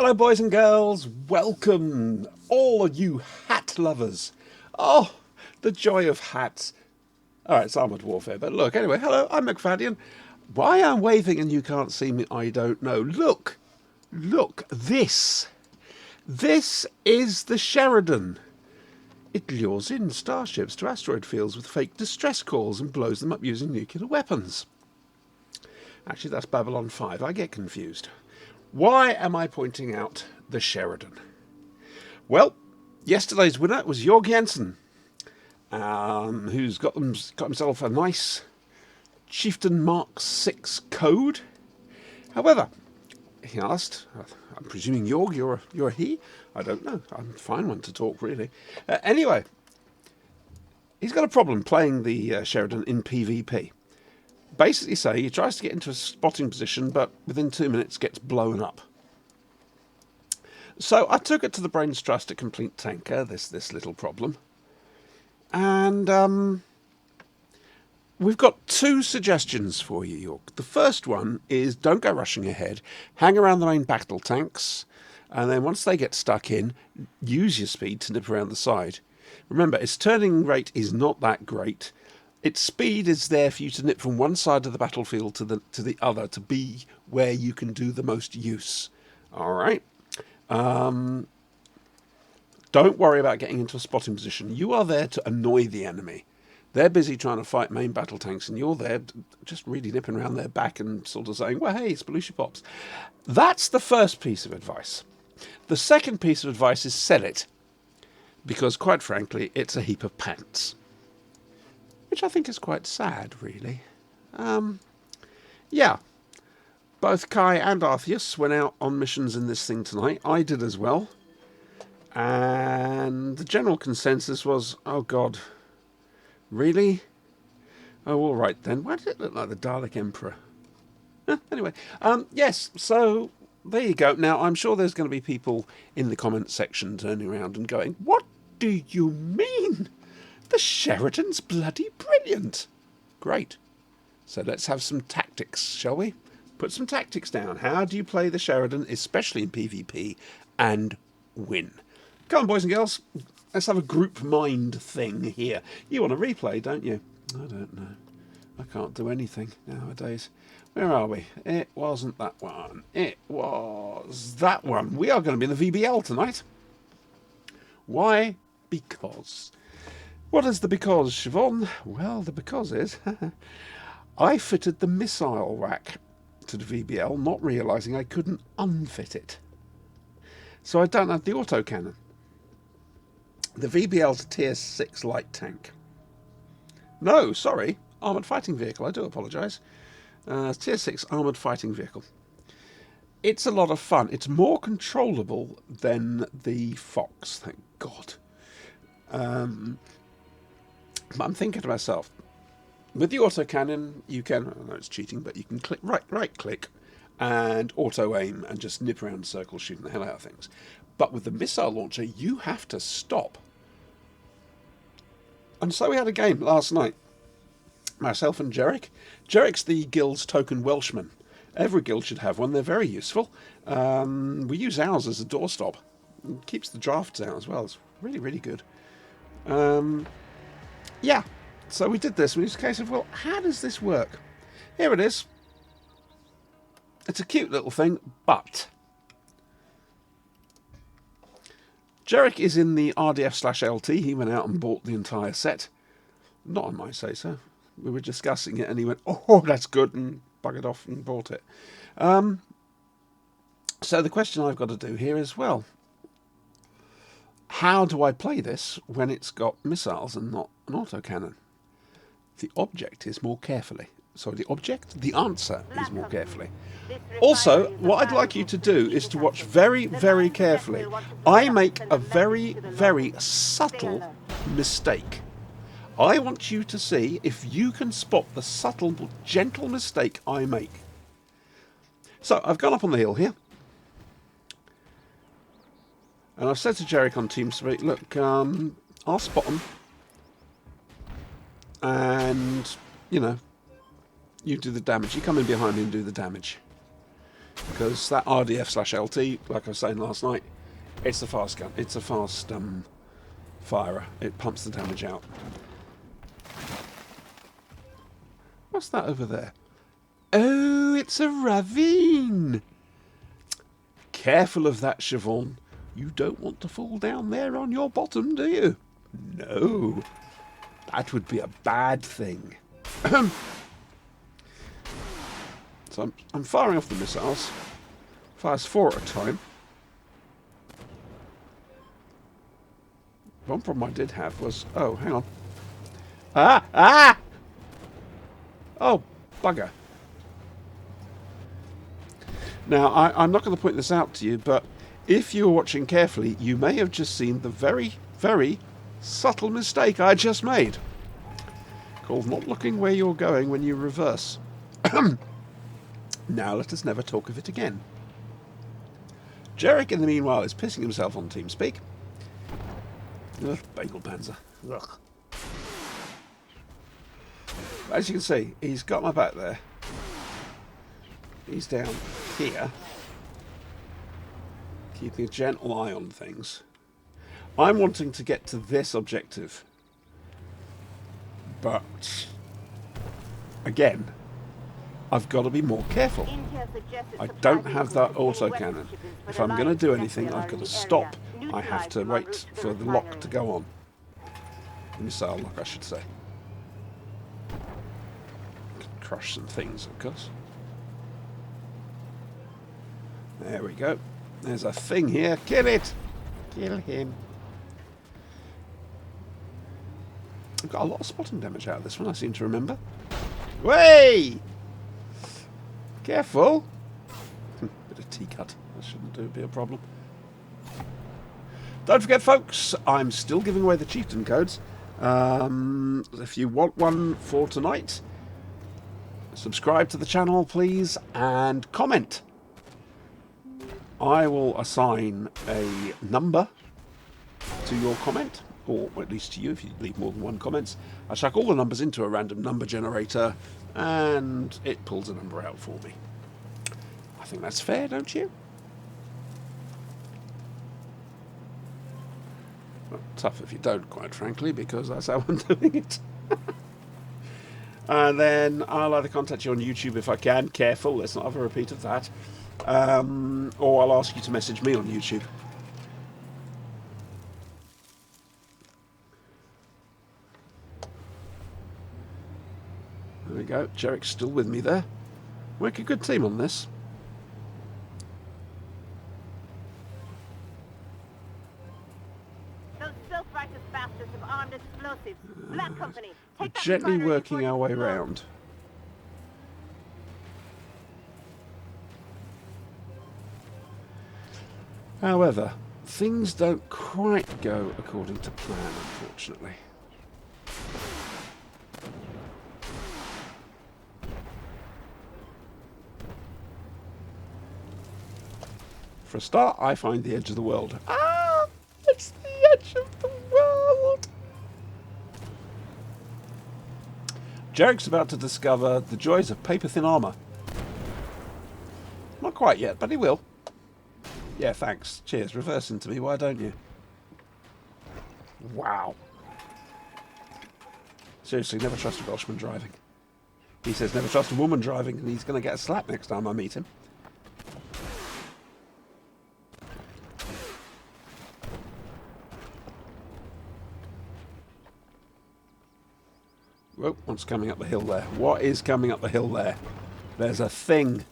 Hello boys and girls, welcome all of you hat lovers. Oh, the joy of hats. Alright, it's Armoured Warfare, but look, anyway, hello, I'm McFadden. Why I'm waving and you can't see me, I don't know. Look, this is the Sheridan. It lures in starships to asteroid fields with fake distress calls and blows them up using nuclear weapons. Actually, that's Babylon 5, I get confused. Why am I pointing out the Sheridan? Well, yesterday's winner was Jorg Jensen, who's got himself a nice Chieftain Mark 6 code. However, he asked, I'm presuming Jorg, you're a he? I don't know. I'm a fine one to talk, really. Anyway, he's got a problem playing the Sheridan in PvP. Basically say he tries to get into a spotting position, but within 2 minutes gets blown up. So I took it to the Brains Trust at Complete Tanker, this little problem. And we've got two suggestions for you, York. The first one is don't go rushing ahead. Hang around the main battle tanks. And then once they get stuck in, use your speed to nip around the side. Remember, its turning rate is not that great. Its speed is there for you to nip from one side of the battlefield to the other to be where you can do the most use. All right. Don't worry about getting into a spotting position. You are there to annoy the enemy. They're busy trying to fight main battle tanks, and you're there just really nipping around their back and sort of saying, well, hey, Spalooshie Pops. That's the first piece of advice. The second piece of advice is sell it, because quite frankly, it's a heap of pants. Which I think is quite sad, really. Yeah. Both Kai and Artheus went out on missions in this thing tonight. I did as well. And the general consensus was, oh God, really? Oh, all right then. Why did it look like the Dalek Emperor? Anyway, yes, so there you go. Now, I'm sure there's going to be people in the comments section turning around and going, what do you mean? The Sheridan's bloody brilliant. Great. So let's have some tactics, shall we? Put some tactics down. How do you play the Sheridan, especially in PvP, and win? Come on, boys and girls. Let's have a group mind thing here. You want a replay, don't you? I don't know. I can't do anything nowadays. Where are we? It wasn't that one. It was that one. We are going to be in the VBL tonight. Why? Because... What is the because, Siobhan? Well, the because is I fitted the missile rack to the VBL, not realising I couldn't unfit it. So I don't have the autocannon. The VBL's a tier 6 light tank. No, sorry, armoured fighting vehicle. I do apologise. Tier 6 armoured fighting vehicle. It's a lot of fun. It's more controllable than the Fox, thank God. But I'm thinking to myself, with the autocannon, you can, I know it's cheating, but you can click right click and auto aim and just nip around in circles shooting the hell out of things. But with the missile launcher, you have to stop. And so we had a game last night. Myself and Jerick. Jerick's the guild's token Welshman. Every guild should have one. They're very useful. We use ours as a doorstop. It keeps the drafts out as well. It's really, really good. Yeah, so we did this. It was a case of, well, how does this work? Here it is. It's a cute little thing, but Jerick is in the RDF/LT. He went out and bought the entire set. Not on my say-so. We were discussing it, and he went, oh, that's good, and buggered off and bought it. So the question I've got to do here is, well, how do I play this when it's got missiles and not an autocannon? The object is more carefully. Sorry, the answer is more carefully. Also, what I'd like you to do is to watch very, very carefully. I make a very, very subtle mistake. I want you to see if you can spot the subtle, gentle mistake I make. So, I've gone up on the hill here. And I've said to Jerick on TeamSpeak, look, I'll spot them. And, you know, you do the damage. You come in behind me and do the damage. because that RDF/LT, like I was saying last night, it's a fast gun. It's a fast firer. It pumps the damage out. What's that over there? Oh, it's a ravine. Careful of that, Siobhan. You don't want to fall down there on your bottom, do you? No. That would be a bad thing. So I'm firing off the missiles. Fires 4 at a time. One problem I did have was... Oh, hang on. Ah! Ah! Oh, bugger. Now, I'm not going to point this out to you, but if you were watching carefully, you may have just seen the very, very subtle mistake I just made. Called not looking where you're going when you reverse. Now let us never talk of it again. Jarek, in the meanwhile, is pissing himself on TeamSpeak. Ugh, Bengal Panzer. Ugh. As you can see, he's got my back there. He's down here, keeping a gentle eye on things. I'm wanting to get to this objective, but again, I've got to be more careful. I don't have that autocannon. If I'm going to do anything, I've got to stop. I have to wait for the lock to go on. The missile lock, I should say. Crush some things, of course. There we go. There's a thing here. Kill it! Kill him. I've got a lot of spotting damage out of this one, I seem to remember. Way! Careful! Bit of T-cut. That shouldn't be a problem. Don't forget, folks, I'm still giving away the chieftain codes. If you want one for tonight, subscribe to the channel, please, and comment. I will assign a number to your comment, or at least to you if you leave more than one comment. I chuck all the numbers into a random number generator, and it pulls a number out for me. I think that's fair, don't you? Well, tough if you don't, quite frankly, because that's how I'm doing it. And then I'll either contact you on YouTube if I can. Careful, let's not have a repeat of that. Or I'll ask you to message me on YouTube. There we go. Jarek's still with me there. Work a good team on this. Those self-righteous bastards have armed explosives. Black Company, take that Gently refinery working before our way it explodes. round. However, things don't quite go according to plan, unfortunately. For a start, I find the edge of the world. Ah! It's the edge of the world! Jarek's about to discover the joys of paper-thin armour. Not quite yet, but he will. Yeah, thanks. Cheers. Reverse into me, why don't you? Wow. Seriously, never trust a Welshman driving. He says never trust a woman driving, and he's going to get a slap next time I meet him. Whoa, what's coming up the hill there? What is coming up the hill there? There's a thing.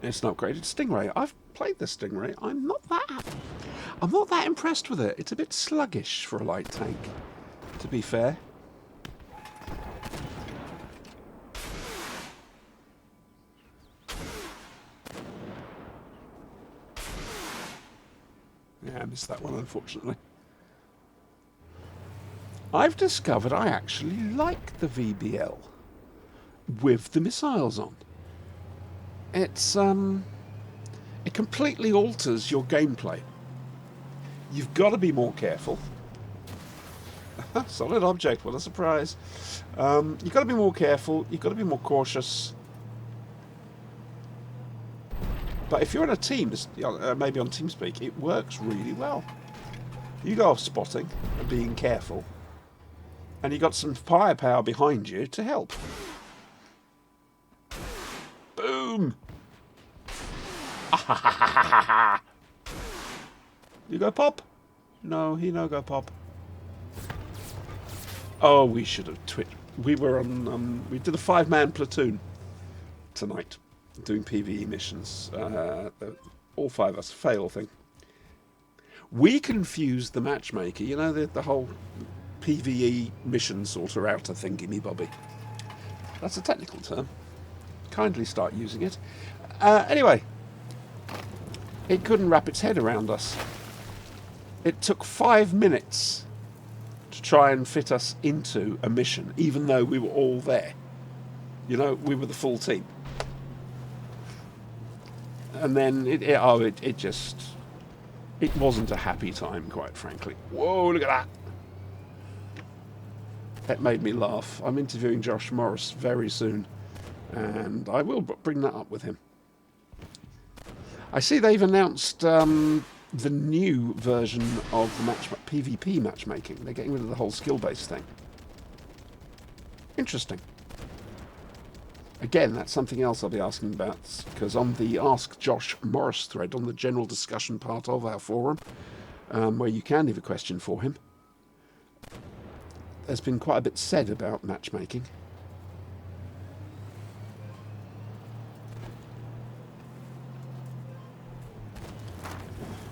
It's an upgraded Stingray. I've played the Stingray. I'm not that impressed with it. It's a bit sluggish for a light tank, to be fair. Yeah, I missed that one, unfortunately. I've discovered I actually like the VBL with the missiles on. It's it completely alters your gameplay. You've got to be more careful. Solid object, what a surprise. You've got to be more careful, you've got to be more cautious. But if you're in a team, maybe on TeamSpeak, it works really well. You go off spotting and being careful, and you got some firepower behind you to help. Boom! You go pop? No, he no go pop. Oh, we should have twitched. We were on. We did a 5-man platoon tonight, doing PvE missions. All 5 of us fail thing. We confused the matchmaker. You know the whole PvE mission sorter outer thingy bobby. That's a technical term. Kindly start using it. Anyway, it couldn't wrap its head around us. It took 5 minutes to try and fit us into a mission, even though we were all there. You know, we were the full team. And then it just... It wasn't a happy time, quite frankly. Whoa, look at that! That made me laugh. I'm interviewing Josh Morris very soon, and I will bring that up with him. I see they've announced the new version of the PvP matchmaking. They're getting rid of the whole skill-based thing. Interesting. Again, that's something else I'll be asking about, because on the Ask Josh Morris thread, on the general discussion part of our forum, where you can leave a question for him, there's been quite a bit said about matchmaking.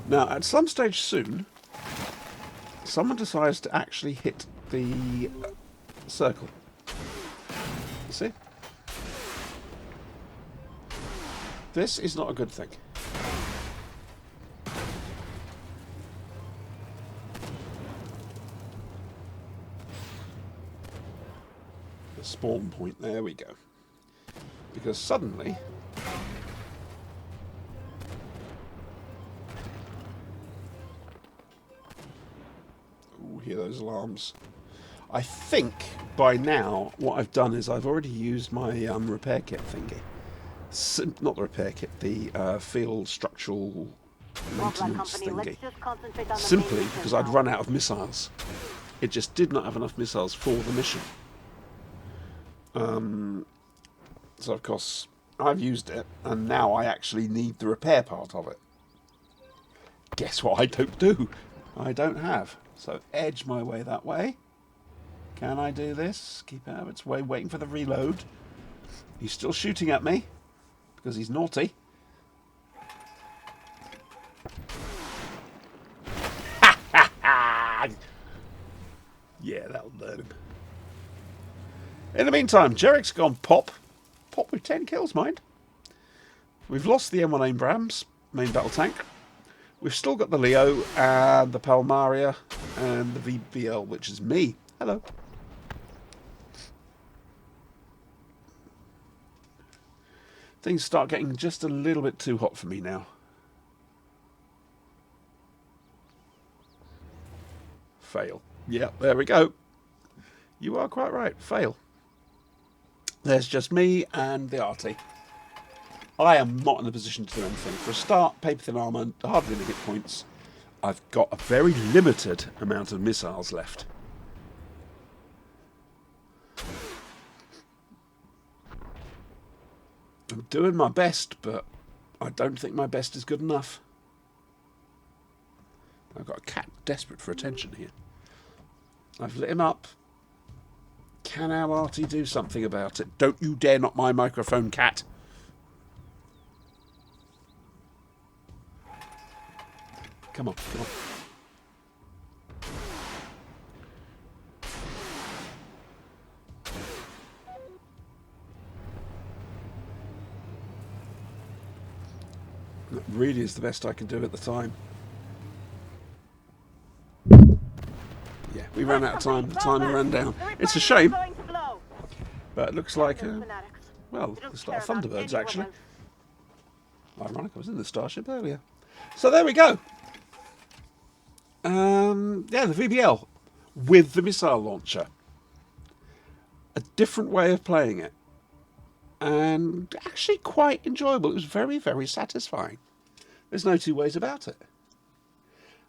Now, at some stage soon, someone decides to actually hit the circle. See? This is not a good thing. The spawn point, there we go. Because suddenly... Ooh, hear those alarms. I think by now what I've done is I've already used my repair kit thingy. Not the repair kit, the field structural maintenance thingy. Simply because I'd run out of missiles. It just did not have enough missiles for the mission. So of course I've used it, and now I actually need the repair part of it. Guess what I don't do? I don't have. So edge my way that way. Can I do this? Keep out of its way, waiting for the reload. He's still shooting at me. Because he's naughty. Yeah, that'll burn him. In the meantime, Jarek's gone pop. Pop with 10 kills, mind. We've lost the M1 Abrams, main battle tank. We've still got the Leo and the Palmaria and the VBL, which is me. Hello. Things start getting just a little bit too hot for me now. Fail. Yeah, there we go. You are quite right. Fail. There's just me and the arty. I am not in a position to do anything. For a start, paper thin armour, hardly any hit points. I've got a very limited amount of missiles left. I'm doing my best, but I don't think my best is good enough. I've got a cat desperate for attention here. I've lit him up. Can our arty do something about it? Don't you dare knock my microphone, cat. Come on, come on. That really is the best I can do at the time. Yeah, we ran out of time. The timer ran down. It's a shame. But it looks like, well, the Star Thunderbirds, actually. Ironic, I was in the Starship earlier. So there we go. Yeah, the VBL with the missile launcher. A different way of playing it. and actually quite enjoyable. It was very, very satisfying. There's no two ways about it.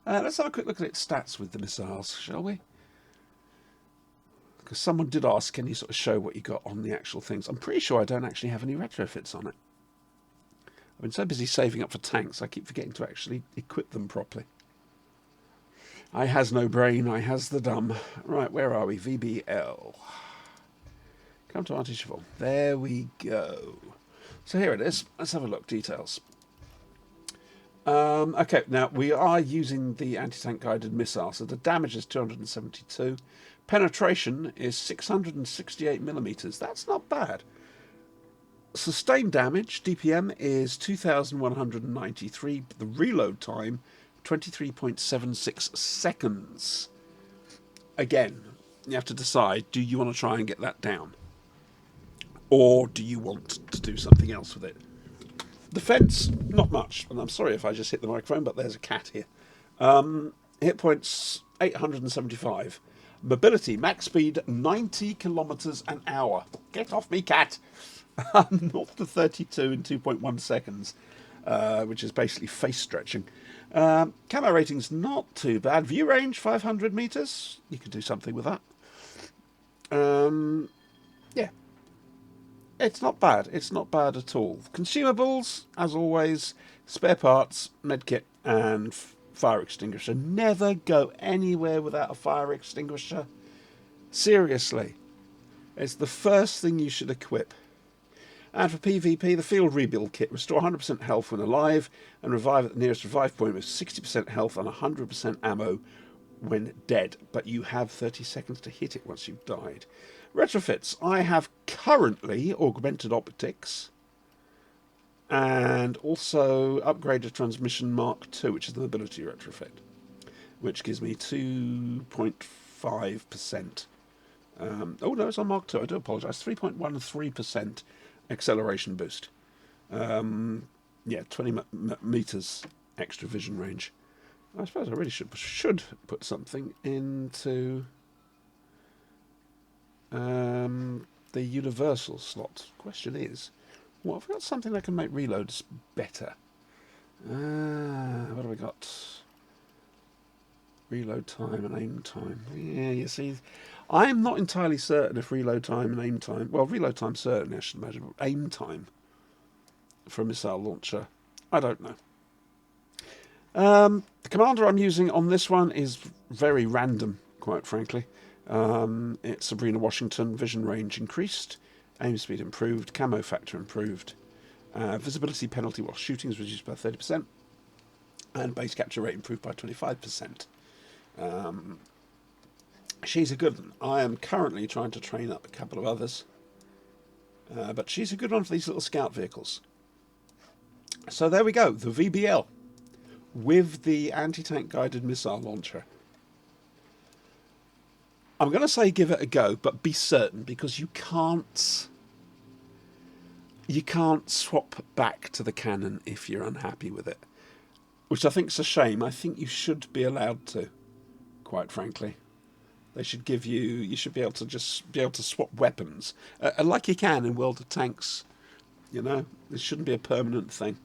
Let's have a quick look at its stats with the missiles, shall we? Because someone did ask, can you sort of show what you got on the actual things? I'm pretty sure I don't actually have any retrofits on it. I've been so busy saving up for tanks, I keep forgetting to actually equip them properly. I has no brain, I has the dumb. Right, where are we? VBL. Come to Artificial. There we go. So here it is. Let's have a look. Details. Okay, now we are using the anti-tank guided missile, so the damage is 272. Penetration is 668 millimeters. That's not bad. Sustained damage, DPM, is 2,193. The reload time, 23.76 seconds. Again, you have to decide, do you want to try and get that down? Or do you want to do something else with it? Defense, not much. And I'm sorry if I just hit the microphone, but there's a cat here. Hit points, 875. Mobility, max speed, 90 kilometers an hour. Get off me, cat! 0 to 32 in 2.1 seconds, which is basically face stretching. Camo rating's not too bad. View range, 500 meters. You could do something with that. Yeah. It's not bad. It's not bad at all. Consumables, as always, spare parts, medkit, and fire extinguisher. Never go anywhere without a fire extinguisher. Seriously. It's the first thing you should equip. And for PvP, the field rebuild kit. Restore 100% health when alive and revive at the nearest revive point with 60% health and 100% ammo when dead. But you have 30 seconds to hit it once you've died. Retrofits. I have currently augmented optics and also upgraded transmission Mark II, which is the mobility retrofit, which gives me 2.5%. Oh no, it's on Mark II. I do apologise. 3.13% acceleration boost. Yeah, 20 meters extra vision range. I suppose I really should put something into the universal slot. Question is, what have we got? Something that can make reloads better. What have we got? Reload time and aim time. Yeah, you see, I'm not entirely certain if reload time and aim time. Well, reload time certainly, I should imagine. But aim time for a missile launcher, I don't know. The commander I'm using on this one is very random, quite frankly. It's Sabrina Washington. Vision range increased, aim speed improved, camo factor improved, visibility penalty while shooting is reduced by 30%, and base capture rate improved by 25%. She's a good one. I am currently trying to train up a couple of others, but she's a good one for these little scout vehicles. So there we go, the VBL with the anti-tank guided missile launcher. I'm going to say give it a go, but be certain, because you can't swap back to the cannon if you're unhappy with it, which I think is a shame. I think you should be allowed to, quite frankly. They should give you should be able to swap weapons, like you can in World of Tanks. You know, this shouldn't be a permanent thing.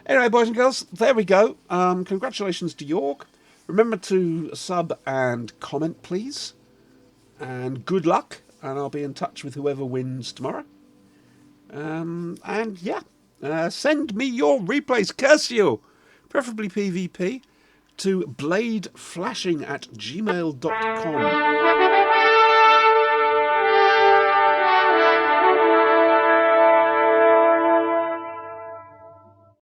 Anyway, boys and girls, there we go. Congratulations to York. Remember to sub and comment, please. And good luck. And I'll be in touch with whoever wins tomorrow. And yeah, send me your replays, curse you, preferably PvP, to bladeflashing@gmail.com.